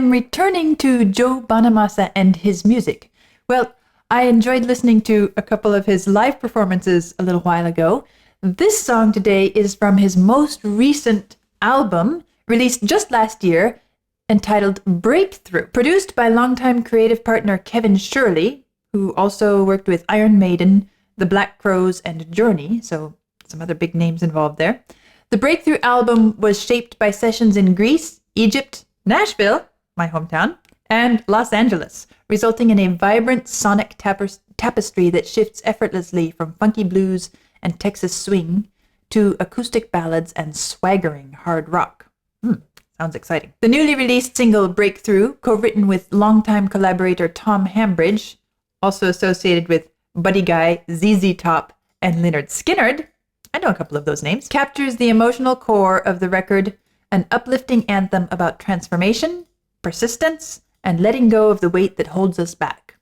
I'm returning to Joe Bonamassa and his music. Well, I enjoyed listening to a couple of his live performances a little while ago. This song today is from his most recent album, released just last year, entitled Breakthrough, produced by longtime creative partner Kevin Shirley, who also worked with Iron Maiden, The Black Crowes, and Journey, so some other big names involved there. The Breakthrough album was shaped by sessions in Greece, Egypt, Nashville, my hometown, and Los Angeles, resulting in a vibrant sonic tapestry that shifts effortlessly from funky blues and Texas swing to acoustic ballads and swaggering hard rock. Sounds exciting. The newly released single Breakthrough, co-written with longtime collaborator Tom Hambridge, also associated with Buddy Guy, ZZ Top, and Lynyrd Skynyrd, I know a couple of those names, captures the emotional core of the record, an uplifting anthem about transformation, persistence, and letting go of the weight that holds us back.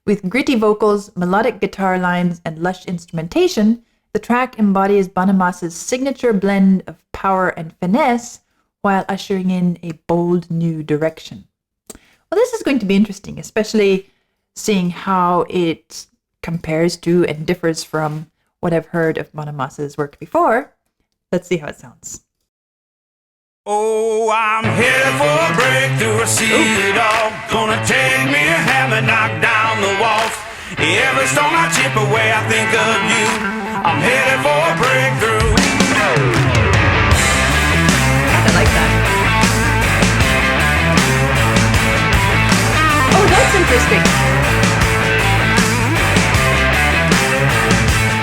With gritty vocals, melodic guitar lines, and lush instrumentation, the track embodies Bonamassa's signature blend of power and finesse while ushering in a bold new direction. Well, this is going to be interesting, especially seeing how it compares to and differs from what I've heard of Bonamassa's work before. Let's see how it sounds. Oh, I'm headed for a breakthrough, I see it all. Gonna take me a hammer, knock down the walls. Every stone I chip away, I think of you. I'm headed for a breakthrough. I like that. Oh, that's interesting.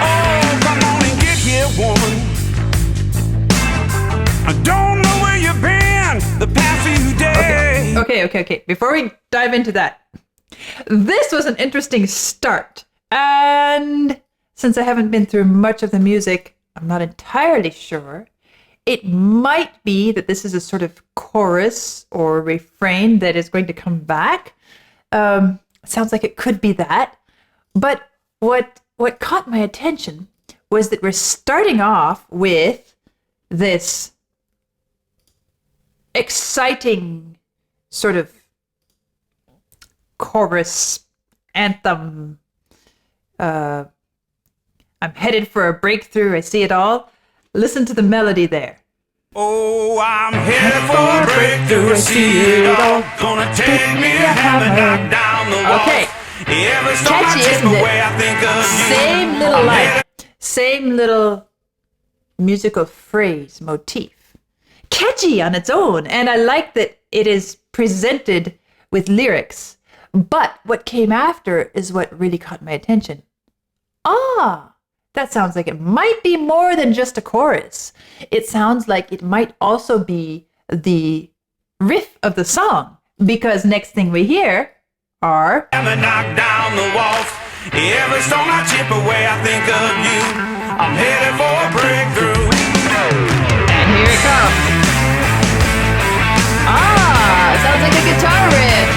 Oh, come on and get here, woman. I don't know where you've been the past few days. Okay. Before we dive into that, this was an interesting start. And since I haven't been through much of the music, I'm not entirely sure. It might be that this is a sort of chorus or refrain that is going to come back. Sounds like it could be that. But what caught my attention was that we're starting off with this exciting sort of chorus anthem. I'm headed for a breakthrough. I see it all. Listen to the melody there. Oh, I'm headed for a breakthrough, I see it all. Gonna take me a hammer, knock down the walls. Okay. Every stone I Catchy, chip isn't it? away, I think of you. Same little line. Same little musical phrase, motif. Catchy on its own. And I like that it is presented with lyrics. But what came after is what really caught my attention. That sounds like it might be more than just a chorus. It sounds like it might also be the riff of the song, because next thing we hear are... Hammer, knock down the walls. Every stone I chip away, I think of you. I'm headed for a breakthrough. And here it comes. Sounds like a guitar riff.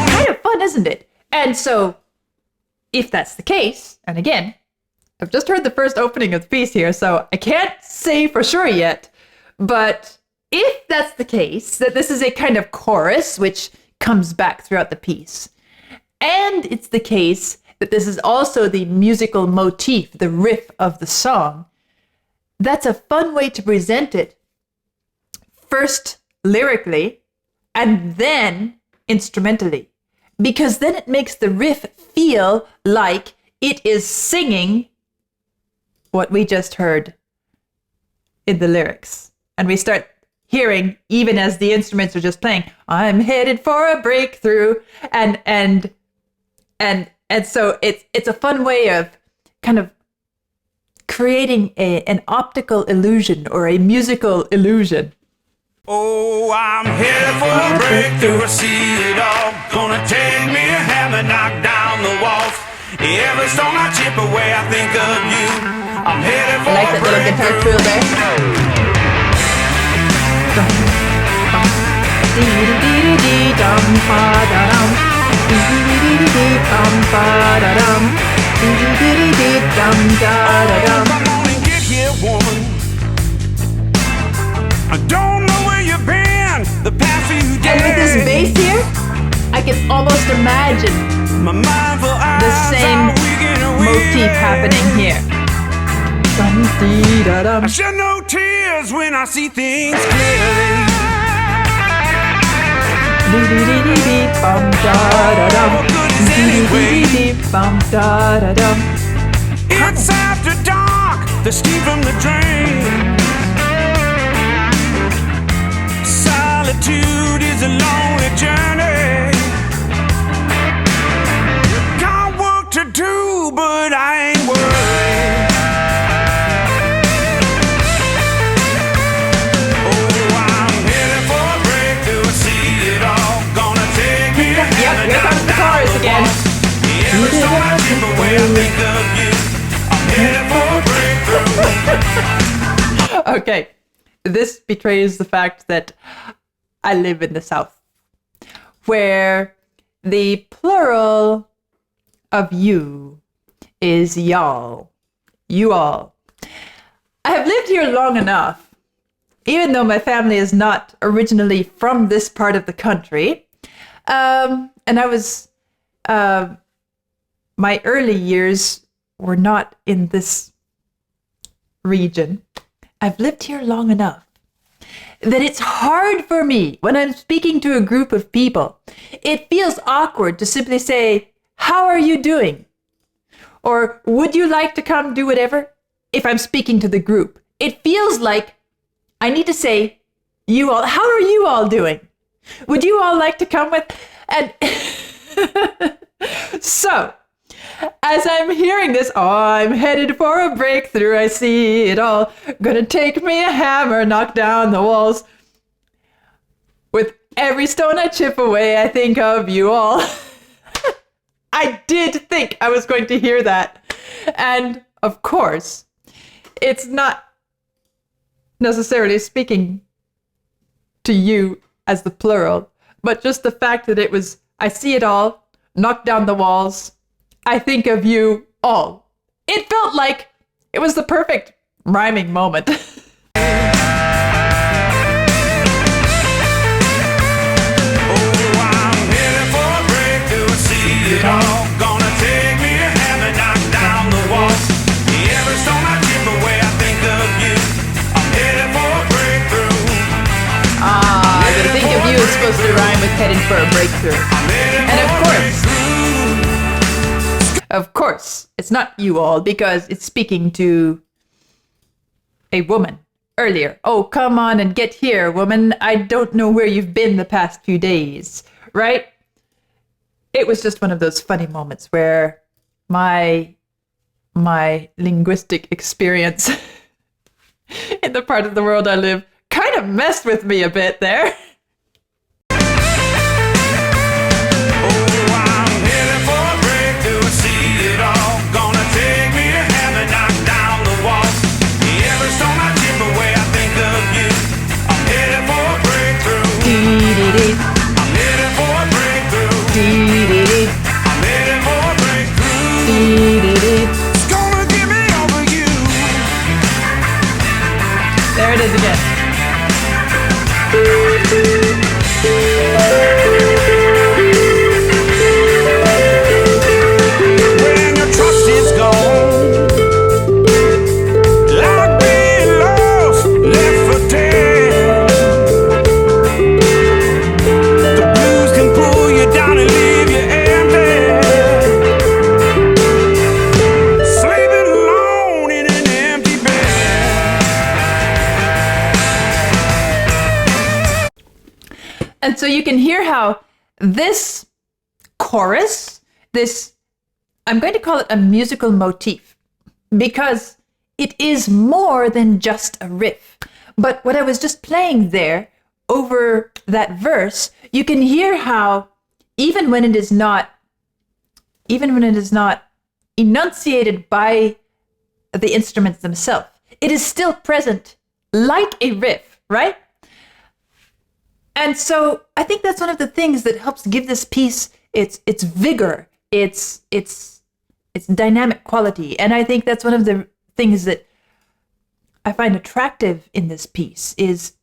Kind of fun, isn't it? And so, if that's the case, and again, I've just heard the first opening of the piece here, so I can't say for sure yet, but if that's the case, that this is a kind of chorus which comes back throughout the piece, and it's the case that this is also the musical motif, the riff of the song, that's a fun way to present it. First lyrically, and then instrumentally. Because then it makes the riff feel like it is singing what we just heard in the lyrics. And we start hearing, even as the instruments are just playing, I'm headed for a breakthrough. And so it's a fun way of kind of creating an optical illusion or a musical illusion. Oh, I'm headed for a breakthrough, I see it all. Gonna take me a hammer, knock down the walls. Every stone I chip away, I think of you. I'm headed for I like a that little guitar breakthrough. trill there. Come on and get here, this bass here, I can almost imagine My mindful eyes the same are weak and motif happening here. I shed no tears when I see things clearly. It's after dark, the steam from the drain. Solitude is a lonely journey. Got work to do, but I ain't worried. Oh, I'm headed for a breakthrough. I see it all. Gonna take me a Yep, hand here comes the down chorus the again. walls. Every stone I chip away, I think of you. I'm headed for a breakthrough. Okay, this betrays the fact that I live in the South, where the plural of you is y'all. You all. I have lived here long enough, even though my family is not originally from this part of the country. And I was, my early years were not in this region. I've lived here long enough that it's hard for me when I'm speaking to a group of people. It feels awkward to simply say, "How are you doing?" Or "Would you like to come do whatever?" If I'm speaking to the group, it feels like I need to say, "You all, how are you all doing? Would you all like to come with?" And so, as I'm hearing this, "Oh, I'm headed for a breakthrough, I see it all. Gonna take me a hammer, knock down the walls. With every stone I chip away, I think of you all." I did think I was going to hear that. And of course, it's not necessarily speaking to you as the plural, but just the fact that it was, "I see it all, knock down the walls, I think of you all." It felt like it was the perfect rhyming moment. Oh, I'm headed for a breakthrough. I see it all. Gonna take me a hammer, knock down the walls. Every stone I chip away, I think of you. I'm headed for a breakthrough. The think of you is supposed to rhyme with headed for a breakthrough. And of course, it's not you all because it's speaking to a woman earlier. "Oh, come on and get here, woman. I don't know where you've been the past few days," right? It was just one of those funny moments where my linguistic experience in the part of the world I live kind of messed with me a bit there. There it is again. When your trust is gone, like being lost, left for dead. The blues can pull you down and leave you empty. Sleeping alone in an empty bed. And so you can hear how this chorus, I'm going to call it a musical motif, because it is more than just a riff. But what I was just playing there over that verse, you can hear how even when it is not enunciated by the instruments themselves, it is still present like a riff, right? And so I think that's one of the things that helps give this piece its vigor, its dynamic quality. And I think that's one of the things that I find attractive in this piece is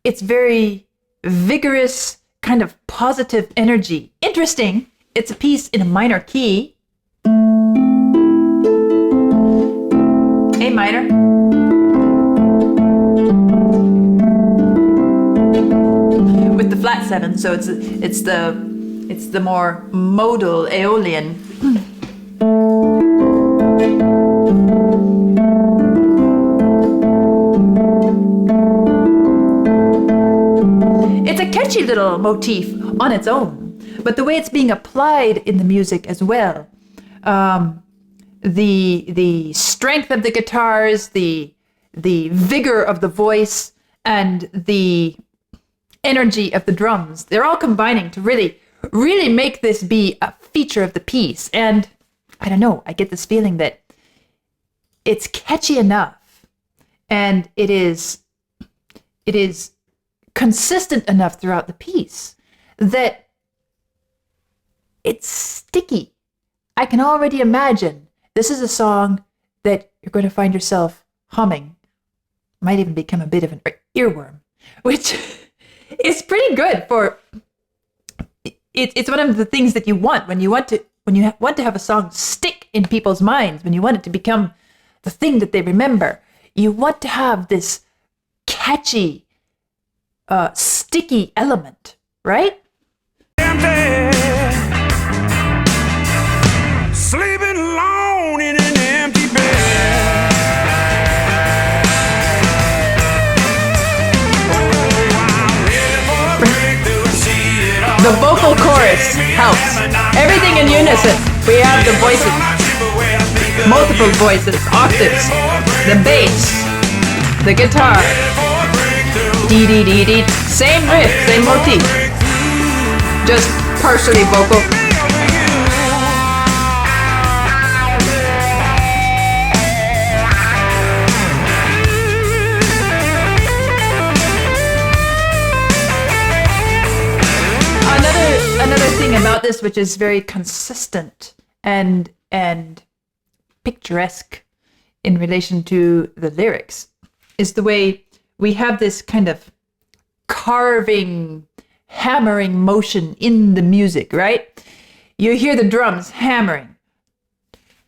its very vigorous, kind of positive energy. Interesting. It's a piece in a minor key. A minor. With the flat 7, so it's the more modal Aeolian. It's a catchy little motif on its own, but the way it's being applied in the music as well, the strength of the guitars, the vigor of the voice, and the energy of the drums, they're all combining to really make this be a feature of the piece. And I don't know, I get this feeling that it's catchy enough and it is consistent enough throughout the piece that it's sticky. I can already imagine this is a song that you're going to find yourself humming. Might even become a bit of an earworm, which is pretty good for. It's one of the things that you want when you want to have a song stick in people's minds, when you want it to become the thing that they remember. You want to have this catchy, sticky element, right? Sleeping alone in an empty bed. The vocal chorus helps. Everything in unison. We have the voices, multiple voices, octaves, the bass, the guitar. Dee dee dee dee. Same riff, same motif. Just partially vocal. Another thing about this, which is very consistent and picturesque in relation to the lyrics, is the way we have this kind of carving, hammering motion in the music, right? You hear the drums hammering.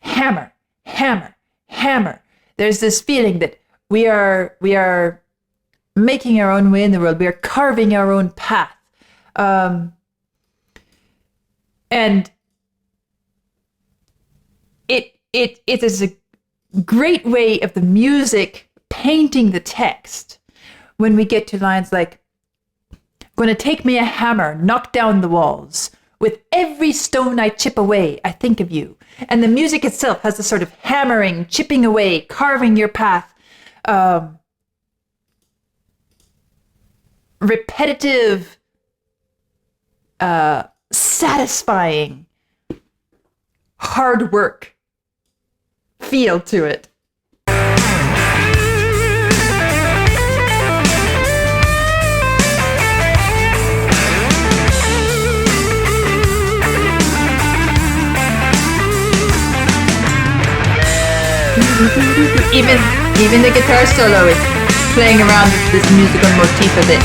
Hammer, hammer, hammer. There's this feeling that we are making our own way in the world. We are carving our own path. And it is a great way of the music painting the text when we get to lines like, "Gonna take me a hammer, knock down the walls. With every stone I chip away, I think of you." And the music itself has this sort of hammering, chipping away, carving your path, repetitive, satisfying, hard work feel to it. Even the guitar solo is playing around with this musical motif a bit.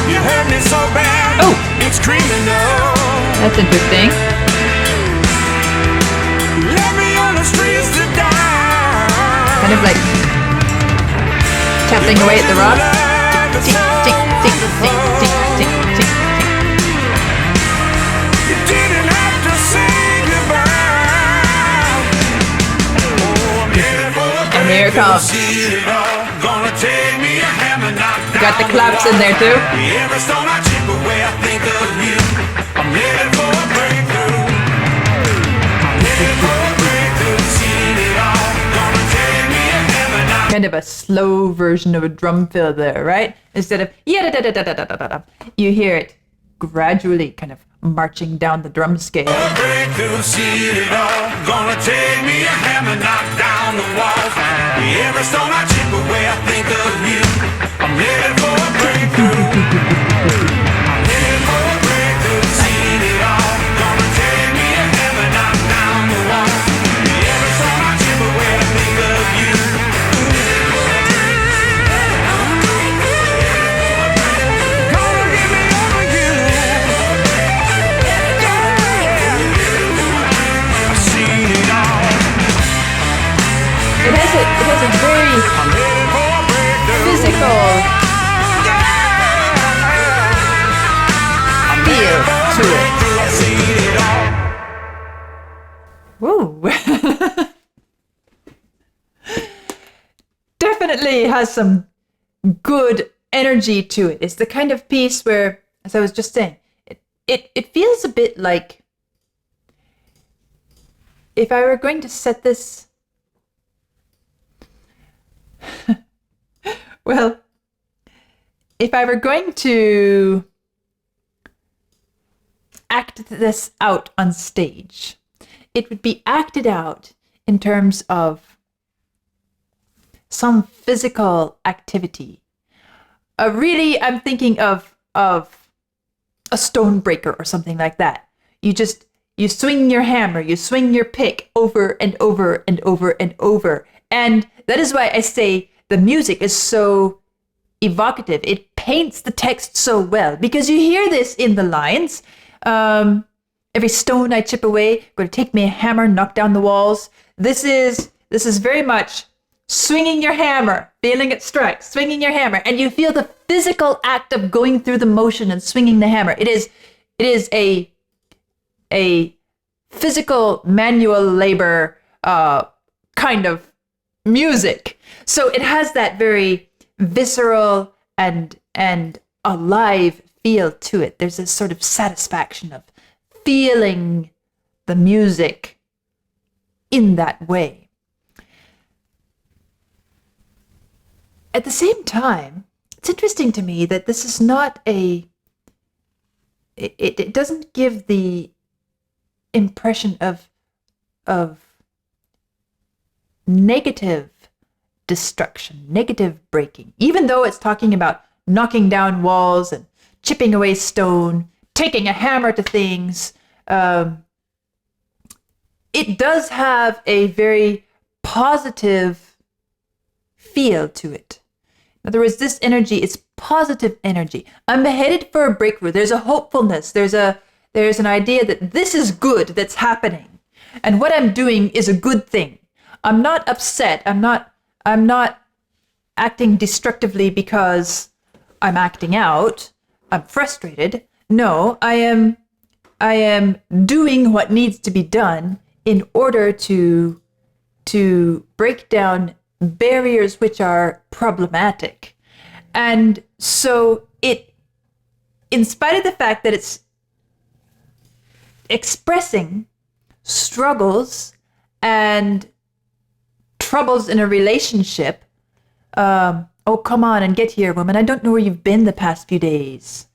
You hurt me so bad. Oh, it's screaming no. That's interesting. Let me on the streets to die. Kind of like tapping away at the rock. Tick, tick, tick, tick, tick, tick, tick, tick. You didn't have to say goodbye. Oh, I'm here for a And here it comes. Gonna take me a hammer, knock You got the claps in there too. every stone I chip away, I think of you. I'm headed for a breakthrough. I'm headed for a breakthrough. Seen it all. Gonna take me a hammer, knock. Kind of a slow version of a drum fill there, right? Instead of yeah da da da da da da da, you hear it gradually kind of marching down the drum scale. Breakthrough, see it all. Gonna take me a hammer, knock down the walls. Every stone I chip away, I think of you. I'm headed for a breakthrough. I'm headed for a breakthrough, seen it all. Gonna take me a hammer, knock down the walls. Every stone I chip away, I think of you. Gonna give me over you. Woo. Definitely has some good energy to it. It's the kind of piece where, as I was just saying, it feels a bit like if I were going to set this, well, if I were going to act this out on stage, it would be acted out in terms of some physical activity. Really, I'm thinking of a stone breaker or something like that. You swing your hammer, you swing your pick over and over and over and over. And that is why I say the music is so evocative. It paints the text so well, because you hear this in the lines. Every stone I chip away, going to take me a hammer, knock down the walls. This is very much swinging your hammer, feeling it strike, swinging your hammer, and you feel the physical act of going through the motion and swinging the hammer. It is a physical manual labor kind of music. So it has that very visceral and alive feel to it. There's this sort of satisfaction of feeling the music in that way. At the same time, it's interesting to me that this is not it doesn't give the impression of negative destruction, negative breaking, even though it's talking about knocking down walls and chipping away stone, taking a hammer to things. It does have a very positive feel to it. In other words, this energy is positive energy. I'm headed for a breakthrough. There's a hopefulness. There's an idea that this is good that's happening, and what I'm doing is a good thing. I'm not upset. I'm not acting destructively because I'm acting out. I'm frustrated. No, I am doing what needs to be done in order to break down barriers which are problematic. And so it, in spite of the fact that it's expressing struggles and troubles in a relationship, oh, come on and get here, woman. I don't know where you've been the past few days.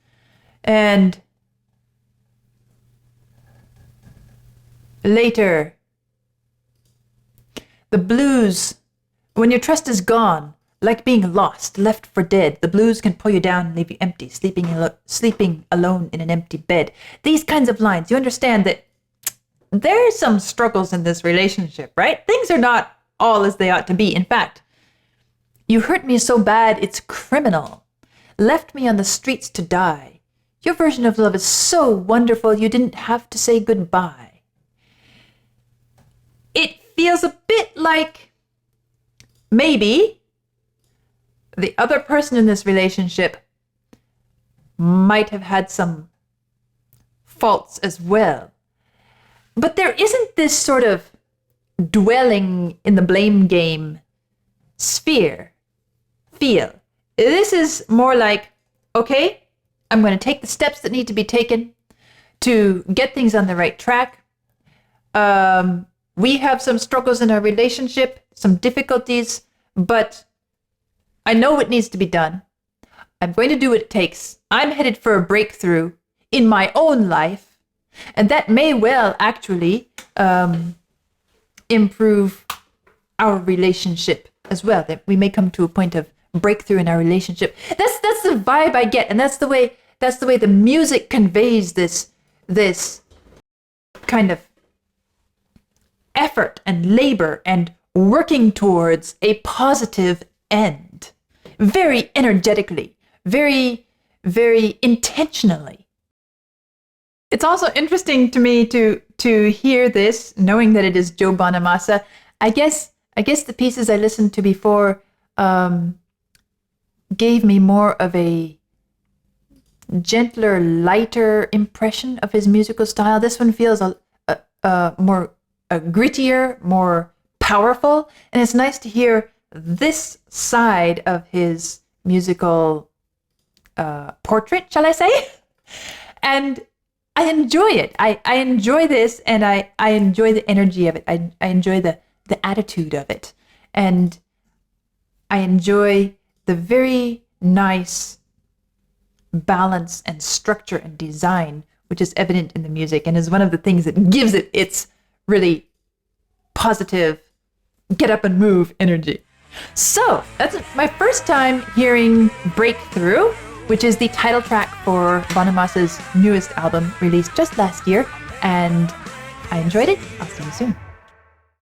And later, the blues, when your trust is gone, like being lost, left for dead, the blues can pull you down and leave you empty, sleeping alone in an empty bed. These kinds of lines, you understand that there are some struggles in this relationship, right? Things are not all as they ought to be. In fact, you hurt me so bad, it's criminal. Left me on the streets to die. Your version of love is so wonderful, you didn't have to say goodbye. It feels a bit like maybe the other person in this relationship might have had some faults as well. But there isn't this sort of dwelling in the blame game feel. This is more like, okay, I'm going to take the steps that need to be taken to get things on the right track. We have some struggles in our relationship, some difficulties, but I know what needs to be done. I'm going to do what it takes. I'm headed for a breakthrough in my own life, and that may well actually improve our relationship as well. That we may come to a point of breakthrough in our relationship. That's the vibe I get, and that's the way the music conveys this kind of effort and labor and working towards a positive end, very energetically, very, very intentionally. It's also interesting to me to hear this, knowing that it is Joe Bonamassa. I guess the pieces I listened to before gave me more of a gentler, lighter impression of his musical style. This one feels a grittier, more powerful. And it's nice to hear this side of his musical portrait, shall I say? And I enjoy it. I enjoy this, and I enjoy the energy of it. I enjoy the attitude of it. And I enjoy the very nice balance and structure and design, which is evident in the music and is one of the things that gives it its really positive, get up and move energy. So that's my first time hearing Breakthrough, which is the title track for Bonamassa's newest album released just last year. And I enjoyed it. I'll see you soon.